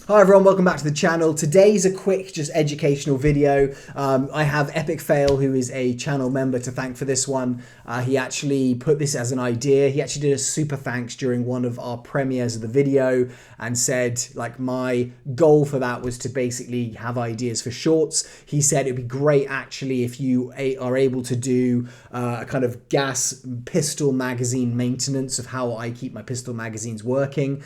Hi everyone, welcome back to the channel. Today's a quick, just educational video. I have Epic Fail, who is a channel member, to thank for this one. He actually put this as an idea. He actually did a super thanks during one of our premieres of the video and said, like, my goal for that was to basically have ideas for shorts. He said it'd be great actually if you are able to do a kind of gas pistol magazine maintenance of how I keep my pistol magazines working,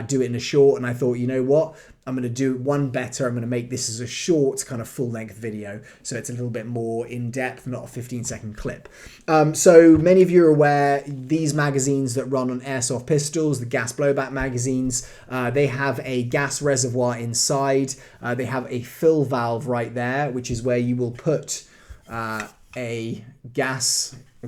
do it in a short. And I thought, you know what? I'm going to do one better. I'm going to make this as a short kind of full-length video, so it's a little bit more in-depth, not a 15-second clip. So many of you are aware, these magazines that run on airsoft pistols, the gas blowback magazines, they have a gas reservoir inside. They have a fill valve right there, which is where you will put a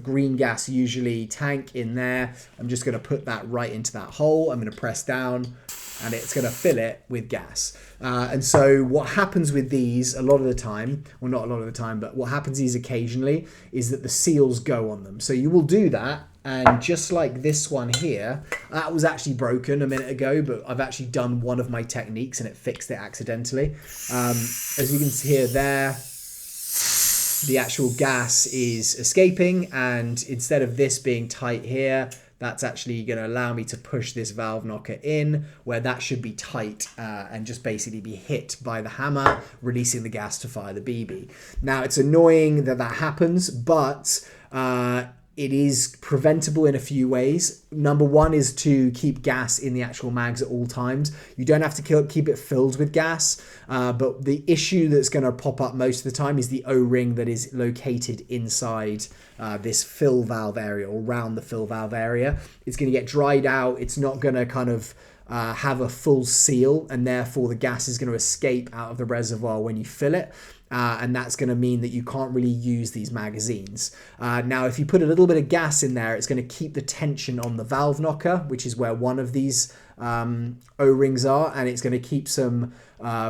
green gas usually tank in there. I'm just going to put that right into that hole. I'm going to press down, and it's going to fill it with gas. And so what happens with these a lot of the time, well, not a lot of the time, but what happens is occasionally is that the seals go on them. So you will do that, and just like this one here, that was actually broken a minute ago, but I've actually done one of my techniques and it fixed it accidentally. As you can see here, there, the actual gas is escaping, and instead of this being tight here, that's actually going to allow me to push this valve knocker in where that should be tight and just basically be hit by the hammer, releasing the gas to fire the BB. Now, it's annoying that that happens, but it is preventable in a few ways. Number one is to keep gas in the actual mags at all times. You don't have to keep it filled with gas, but the issue that's going to pop up most of the time is the O-ring that is located inside this fill valve area, or around the fill valve area. It's going to get dried out. It's not going to kind of have a full seal, and therefore the gas is going to escape out of the reservoir when you fill it. And that's going to mean that you can't really use these magazines. Now, if you put a little bit of gas in there, it's going to keep the tension on the valve knocker, which is where one of these O-rings are, and it's going to keep some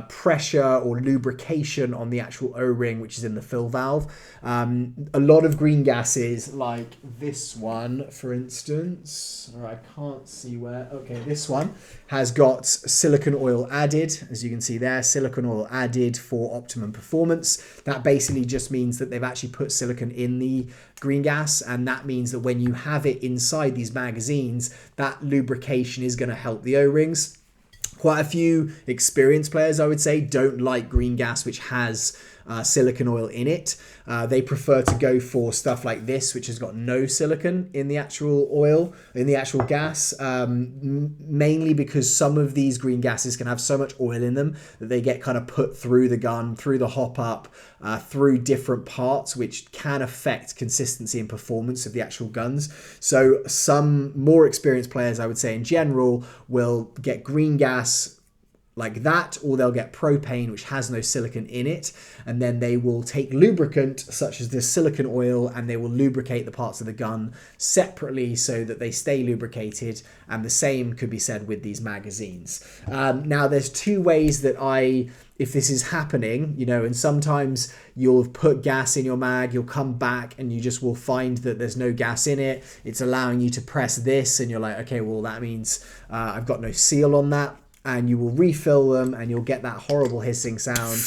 pressure or lubrication on the actual O-ring, which is in the fill valve. A lot of green gases, like this one, for instance, or I can't see where, okay, this one has got silicone oil added. As you can see there, silicone oil added for optimum performance. That basically just means that they've actually put silicone in the green gas, and that means that when you have it inside these magazines, that lubrication is going to help the O-rings. Quite a few experienced players, I would say, don't like green gas which has silicone oil in it. They prefer to go for stuff like this, which has got no silicone in the actual oil, in the actual gas, mainly because some of these green gases can have so much oil in them that they get kind of put through the gun, through the hop up, through different parts, which can affect consistency and performance of the actual guns. So some more experienced players, I would say in general, will get green gas like that, or they'll get propane, which has no silicone in it, and then they will take lubricant such as this silicone oil, and they will lubricate the parts of the gun separately so that they stay lubricated. And the same could be said with these magazines. Now, there's two ways that if this is happening, you know, and sometimes you'll put gas in your mag, you'll come back and you just will find that there's no gas in it. It's allowing you to press this, and you're like, okay, well, that means I've got no seal on that. And you will refill them, and you'll get that horrible hissing sound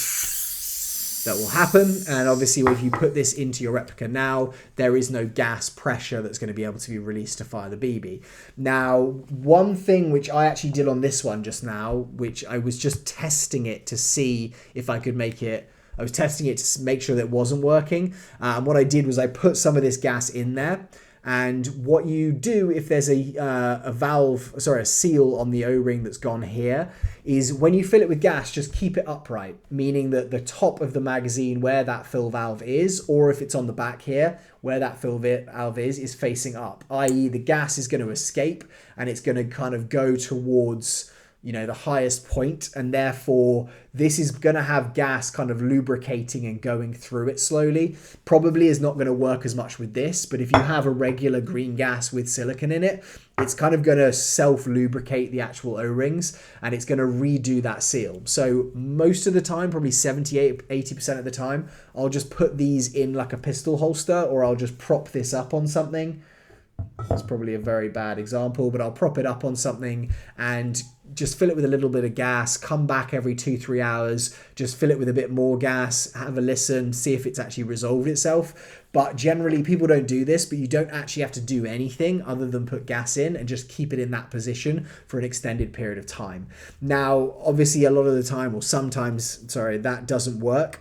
that will happen. And obviously, if you put this into your replica now, there is no gas pressure that's going to be able to be released to fire the BB. Now, one thing which I actually did on this one just now, which I was just testing it to see if I could make it, I was testing it to make sure that it wasn't working. And what I did was I put some of this gas in there. And what you do if there's a seal on the O-ring that's gone here, is when you fill it with gas, just keep it upright, meaning that the top of the magazine where that fill valve is, or if it's on the back here, where that fill valve is facing up, i.e. the gas is going to escape and it's going to kind of go towards, you know, the highest point, and therefore this is going to have gas kind of lubricating and going through it slowly. Probably is not going to work as much with this, but if you have a regular green gas with silicone in it, it's kind of going to self-lubricate the actual O-rings, and it's going to redo that seal. So most of the time, probably 78-80% of the time, I'll just put these in like a pistol holster, or I'll just prop this up on something. It's probably a very bad example, but I'll prop it up on something and just fill it with a little bit of gas, come back every 2-3 hours, just fill it with a bit more gas, have a listen, see if it's actually resolved itself. But generally people don't do this, but you don't actually have to do anything other than put gas in and just keep it in that position for an extended period of time. Now, obviously a lot of the time, or sometimes, sorry, that doesn't work.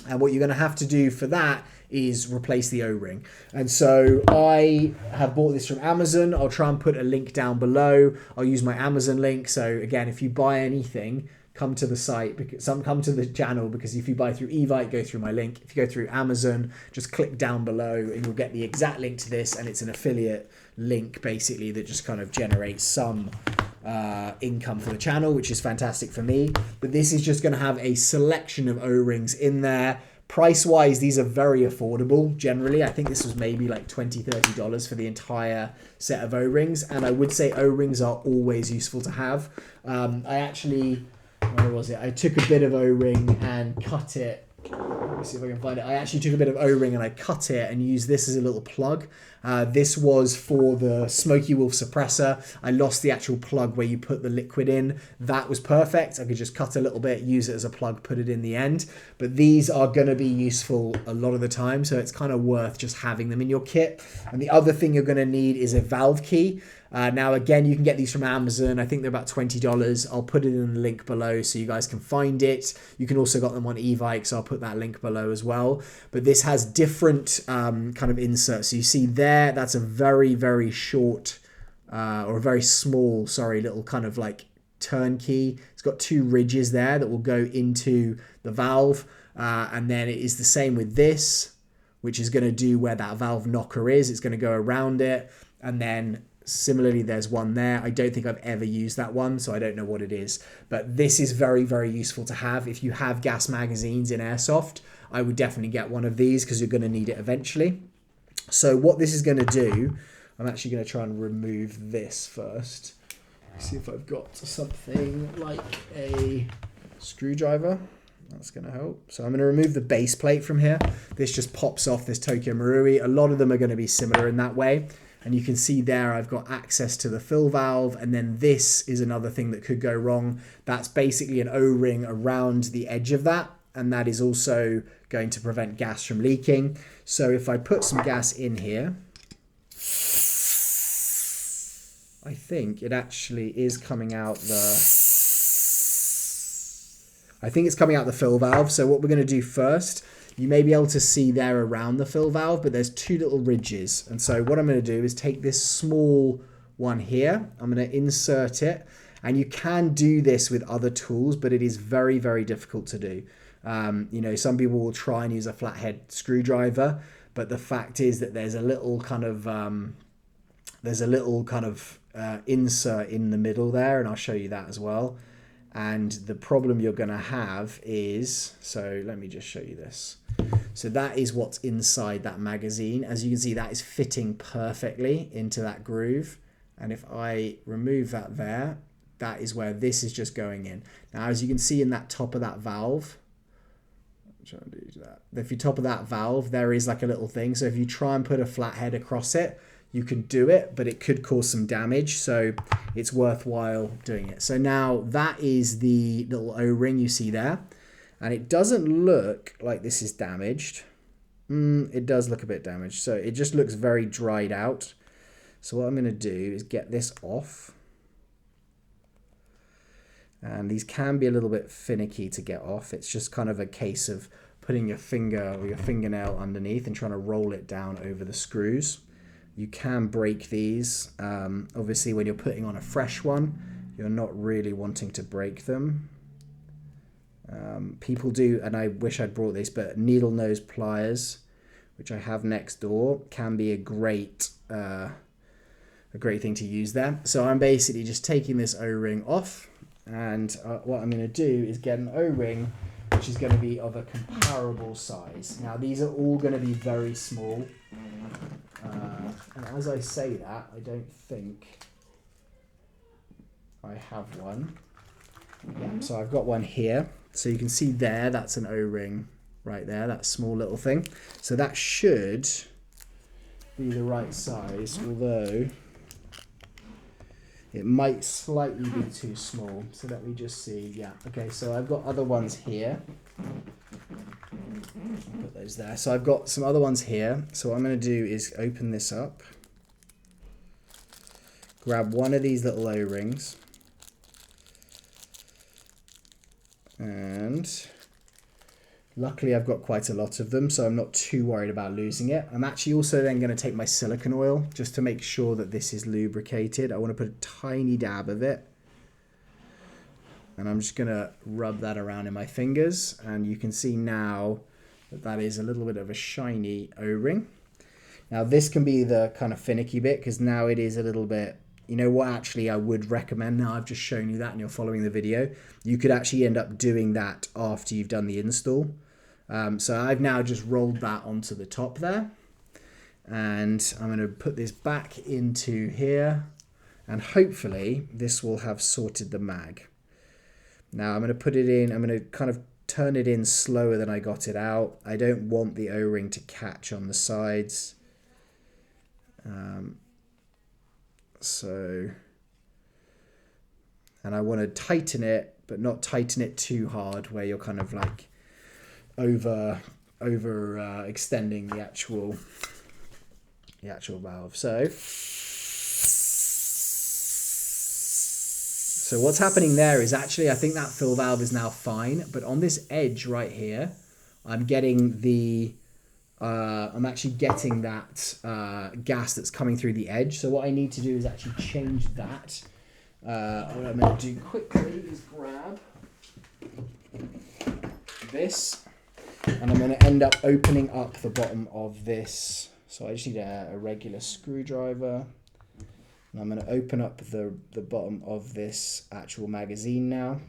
And what you're going to have to do for that is replace the O-ring. And so I have bought this from Amazon. I'll try and put a link down below. I'll use my Amazon link. So again, if you buy anything, come to the site, come to the channel, because if you buy through Evite, go through my link. If you go through Amazon, just click down below and you'll get the exact link to this, and it's an affiliate link basically that just kind of generates some income for the channel, which is fantastic for me. But this is just going to have a selection of O-rings in there. Price wise, these are very affordable generally. I think this was maybe like $20-30 for the entire set of O-rings, and I would say O-rings are always useful to have. I actually, where was it? I took a bit of O-ring and cut it. Let me see if I can find it. I actually took a bit of O-ring and I cut it and used this as a little plug. This was for the Smoky Wolf suppressor. I lost the actual plug where you put the liquid in. That was perfect. I could just cut a little bit, use it as a plug, put it in the end. But these are going to be useful a lot of the time, so it's kind of worth just having them in your kit. And the other thing you're going to need is a valve key. Now, again, you can get these from Amazon. I think they're about $20. I'll put it in the link below so you guys can find it. You can also get them on Evite, so I'll put that link below as well. But this has different kind of inserts. So you see there, that's a very, very short or a very small, sorry, little kind of like turnkey. It's got 2 ridges there that will go into the valve. And then it is the same with this, which is going to do where that valve knocker is. It's going to go around it. And then similarly, there's one there. I don't think I've ever used that one, so I don't know what it is. But this is very, very useful to have. If you have gas magazines in Airsoft, I would definitely get one of these because you're going to need it eventually. So what this is going to do, I'm actually going to try and remove this first. See if I've got something like a screwdriver. That's going to help. So I'm going to remove the base plate from here. This just pops off this Tokyo Marui. A lot of them are going to be similar in that way. And you can see there I've got access to the fill valve, and then this is another thing that could go wrong. That's basically an O-ring around the edge of that, and that is also going to prevent gas from leaking. So if I put some gas in here, I think it actually is coming out it's coming out the fill valve. So what we're going to do first, you may be able to see there around the fill valve, but there's 2 little ridges. And so what I'm going to do is take this small one here. I'm going to insert it. And you can do this with other tools, but it is very, very difficult to do. You know, some people will try and use a flathead screwdriver, but the fact is that there's a little kind of insert in the middle there, and I'll show you that as well. And the problem you're going to have is, so let me just show you this. So that is what's inside that magazine. As you can see, that is fitting perfectly into that groove. And if I remove that there, that is where this is just going in. Now, as you can see in that top of that valve, I'm trying to do that. If you top of that valve, there is like a little thing. So if you try and put a flathead across it, you can do it, but it could cause some damage. So it's worthwhile doing it. So now that is the little O-ring you see there. And it doesn't look like this is damaged. It does look a bit damaged. So it just looks very dried out. So what I'm going to do is get this off. And these can be a little bit finicky to get off. It's just kind of a case of putting your finger or your fingernail underneath and trying to roll it down over the screws. You can break these. Obviously, when you're putting on a fresh one, you're not really wanting to break them. People do, and I wish I'd brought this, but needle nose pliers, which I have next door, can be a great thing to use there. So I'm basically just taking this O-ring off, and what I'm going to do is get an O-ring which is going to be of a comparable size. Now these are all going to be very small, and as I say that, I don't think I have one. Yeah, so I've got one here. So you can see there, that's an O-ring right there, that small little thing. So that should be the right size, although It might slightly be too small, so let me just see. Yeah, okay, so I've got other ones here. Put those there. So I've got some other ones here. So what I'm going to do is open this up, grab one of these little O-rings, and luckily I've got quite a lot of them, so I'm not too worried about losing it. I'm actually also then going to take my silicone oil just to make sure that this is lubricated. I want to put a tiny dab of it. And I'm just going to rub that around in my fingers. And you can see now that that is a little bit of a shiny O-ring. Now this can be the kind of finicky bit because now it is a little bit, you know what, actually I would recommend, now I've just shown you that and you're following the video, you could actually end up doing that after you've done the install. So I've now just rolled that onto the top there. And I'm going to put this back into here. And hopefully this will have sorted the mag. Now I'm going to put it in, I'm going to kind of turn it in slower than I got it out. I don't want the O-ring to catch on the sides. And I want to tighten it, but not tighten it too hard where you're kind of like over extending the actual valve. So what's happening there is actually, I think that fill valve is now fine, but on this edge right here, I'm getting the, I'm actually getting that gas that's coming through the edge. So what I need to do is actually change that. What I'm going to do quickly is grab this, and I'm going to end up opening up the bottom of this. So I just need a regular screwdriver. And I'm going to open up the bottom of this actual magazine now.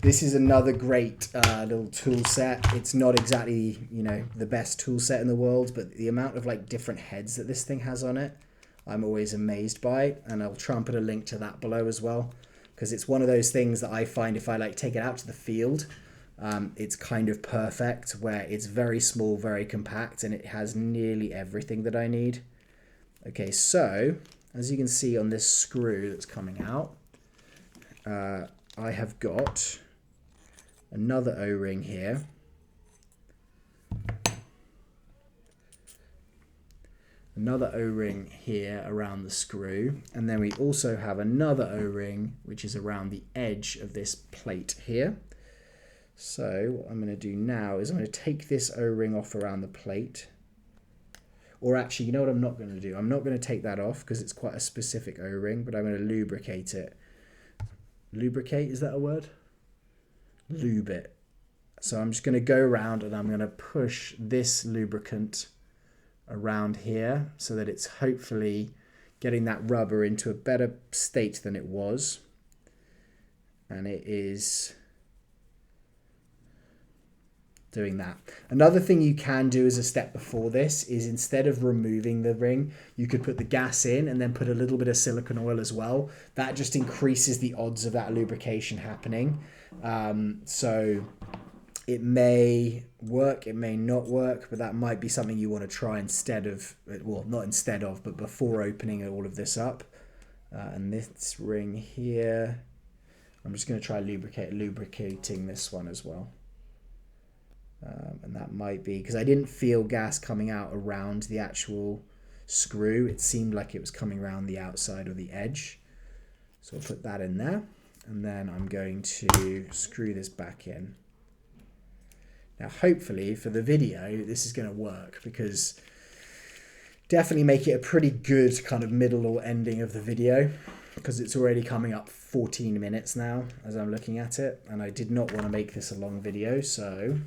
This is another great little tool set. It's not exactly, you know, the best tool set in the world, but the amount of like different heads that this thing has on it, I'm always amazed by. And I'll try and put a link to that below as well, because it's one of those things that I find if I like take it out to the field, it's kind of perfect, where it's very small, very compact, and it has nearly everything that I need. Okay, so as you can see on this screw that's coming out, I have got another O-ring here. Another O-ring here around the screw, and then we also have another O-ring which is around the edge of this plate here. So what I'm going to do now is I'm going to take this O-ring off around the plate. Or actually, you know what I'm not going to do? I'm not going to take that off because it's quite a specific O-ring, but I'm going to lubricate it. Lubricate, is that a word? Lube it. So I'm just going to go around and I'm going to push this lubricant around here so that it's hopefully getting that rubber into a better state than it was. And it is doing that. Another thing you can do as a step before this is, instead of removing the ring, you could put the gas in and then put a little bit of silicone oil as well. That just increases the odds of that lubrication happening. So it may work, it may not work, but that might be something you want to try instead of, well, not instead of, but before opening all of this up. And this ring here, I'm just going to try lubricating this one as well. And that might be because I didn't feel gas coming out around the actual screw. It seemed like it was coming around the outside or the edge. So I'll put that in there, and then I'm going to screw this back in. Now hopefully for the video this is going to work, because definitely make it a pretty good kind of middle or ending of the video, because it's already coming up 14 minutes now as I'm looking at it, and I did not want to make this a long video. So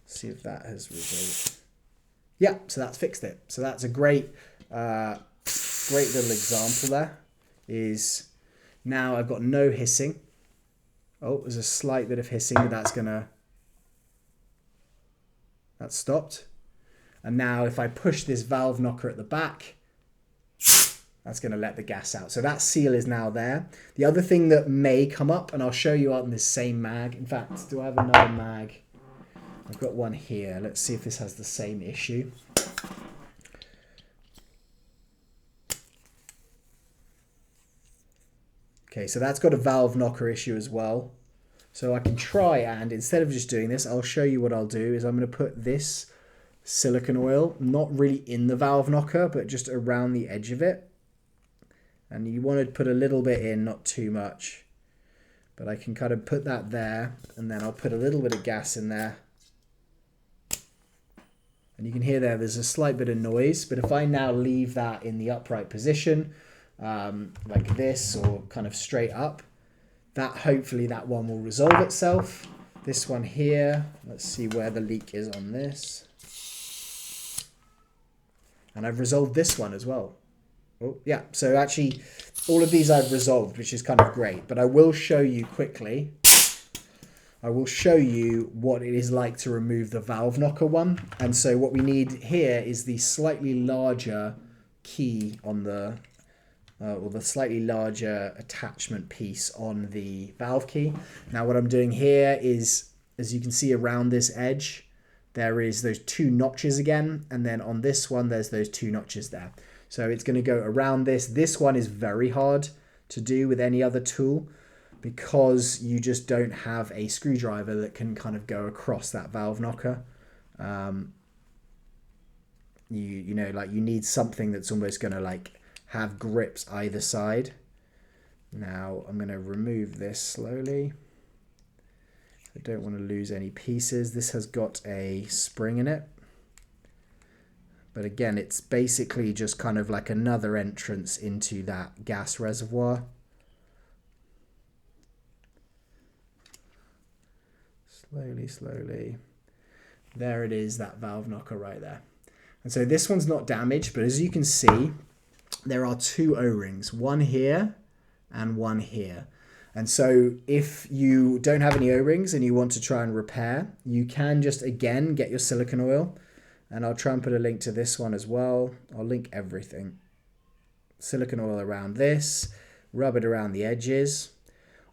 see if that has resolved. Yeah, so that's fixed it. So that's a great little example there. Is now I've got no hissing. Oh, there's a slight bit of hissing, but that's stopped. And now if I push this valve knocker at the back, that's going to let the gas out. So that seal is now there. The other thing that may come up, and I'll show you on this same mag. In fact, do I have another mag? I've got one here. Let's see if this has the same issue. Okay, so that's got a valve knocker issue as well. So I can try, and instead of just doing this, I'll show you what I'll do is I'm going to put this silicone oil, not really in the valve knocker, but just around the edge of it. And you want to put a little bit in, not too much. But I can kind of put that there, and then I'll put a little bit of gas in there. And you can hear there's a slight bit of noise, but if I now leave that in the upright position, like this, or kind of straight up, that hopefully that one will resolve itself. This one here, let's see where the leak is on this. And I've resolved this one as well. Oh, yeah, so actually all of these I've resolved, which is kind of great, but I will show you quickly. I will show you what it is like to remove the valve knocker one. And so what we need here is the slightly larger key on the, or the slightly larger attachment piece on the valve key. Now what I'm doing here is, as you can see around this edge, there is those two notches again. And then on this one, there's those two notches there. So it's going to go around this. This one is very hard to do with any other tool, because you just don't have a screwdriver that can kind of go across that valve knocker. You know, like you need something that's almost going to like have grips either side. Now I'm going to remove this slowly. I don't want to lose any pieces. This has got a spring in it. But again, it's basically just kind of like another entrance into that gas reservoir. Slowly, slowly. There it is, that valve knocker right there. And so this one's not damaged, but as you can see, there are two O-rings, one here and one here. And so if you don't have any O-rings and you want to try and repair, you can just, again, get your silicone oil. And I'll try and put a link to this one as well. I'll link everything. Silicone oil around this, rub it around the edges.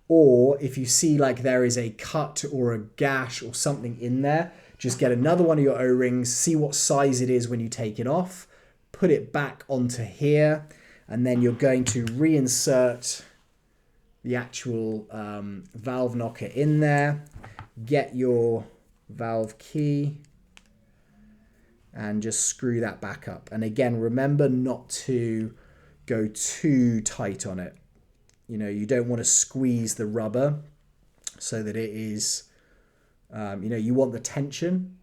Or if you see like there is a cut or a gash or something in there, just get another one of your O-rings, see what size it is when you take it off, put it back onto here, and then you're going to reinsert the actual valve knocker in there, get your valve key, and just screw that back up. And again, remember not to go too tight on it. You know, you don't want to squeeze the rubber so that it is, you know, you want the tension,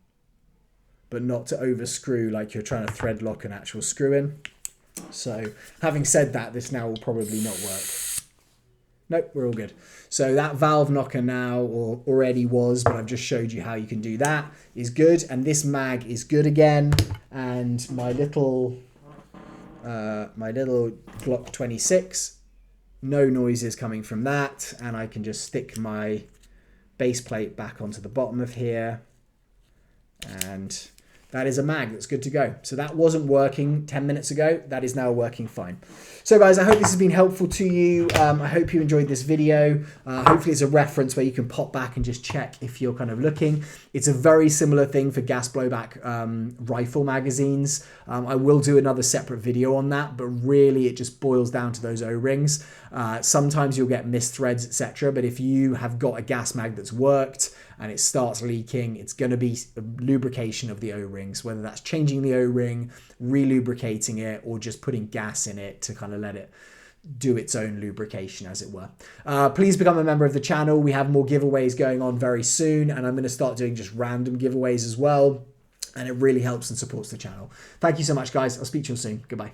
but not to overscrew like you're trying to thread lock an actual screw in. So having said that, this now will probably not work. Nope, we're all good. So that valve knocker now, or already was, but I've just showed you how you can do that, is good. And this mag is good again. And my little Glock 26, no noises coming from that. And I can just stick my base plate back onto the bottom of here. And that is a mag that's good to go. So that wasn't working 10 minutes ago. That is now working fine. So guys, I hope this has been helpful to you. I hope you enjoyed this video. Hopefully it's a reference where you can pop back and just check if you're kind of looking. It's a very similar thing for gas blowback rifle magazines. I will do another separate video on that, but really it just boils down to those O-rings. Sometimes you'll get missed threads, etc. But if you have got a gas mag that's worked and it starts leaking, it's going to be lubrication of the O-rings, whether that's changing the O-ring, re-lubricating it, or just putting gas in it to kind of let it do its own lubrication, as it were. Please become a member of the channel. We have more giveaways going on very soon, and I'm going to start doing just random giveaways as well, and it really helps and supports the channel. Thank you so much, guys. I'll speak to you soon. Goodbye.